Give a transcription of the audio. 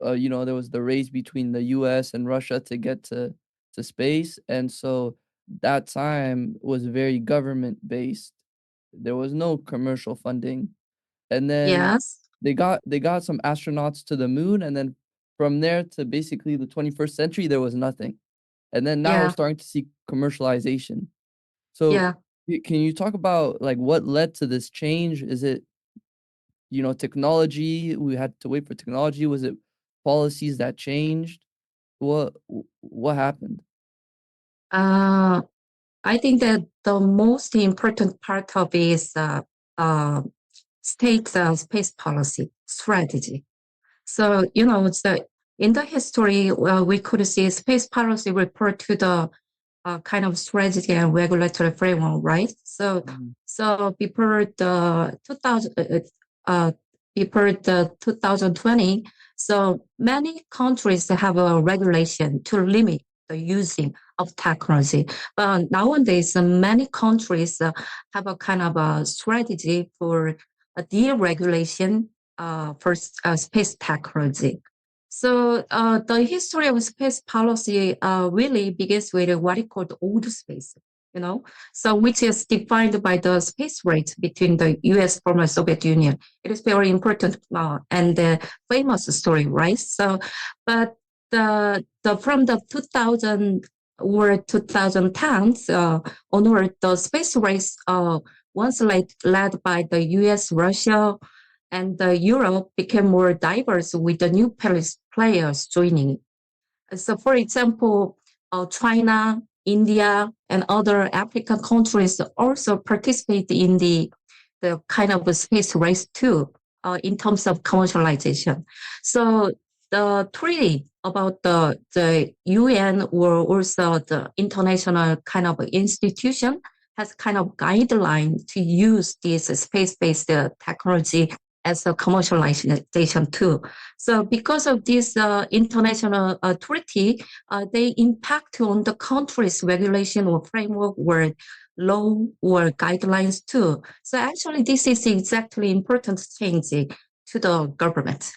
there was the race between the US and Russia to get to space, and so that time was very government based. There was no commercial funding. And then Yes. they got some astronauts to the moon, and then from there to basically the 21st century, there was nothing. And then now we're Yeah. starting to see commercialization. So Yeah. can you talk about like what led to this change? Is it, technology? We had to wait for technology. Was it policies that changed? What happened? Uh, I think that the most important part of it is uh, state space policy strategy. So, in the history, we could see space policy refer to the kind of strategy and regulatory framework, right? So, Mhm. so before the 2000, before the 2020, so many countries have a regulation to limit the using of technology. But nowadays, many countries have a kind of a strategy for a deregulation for space technology. So the history of space policy really begins with what is called old space, you know, so which is defined by the space race between the U.S. former Soviet Union. It is very important and famous story, right? So, but the from the 2000 or 2010s onward, the space race once led by the U.S., Russia, and Europe became more diverse with the new players joining. So, for example, China, India, and other African countries also participate in the kind of a space race too, in terms of commercialization. So the treaty about the UN or also the international kind of institution has kind of guideline to use this space-based technology as a commercialization tool. So because of this international treaty, they impact on the country's regulation or framework or law or guidelines too. So actually, this is exactly important change to the government.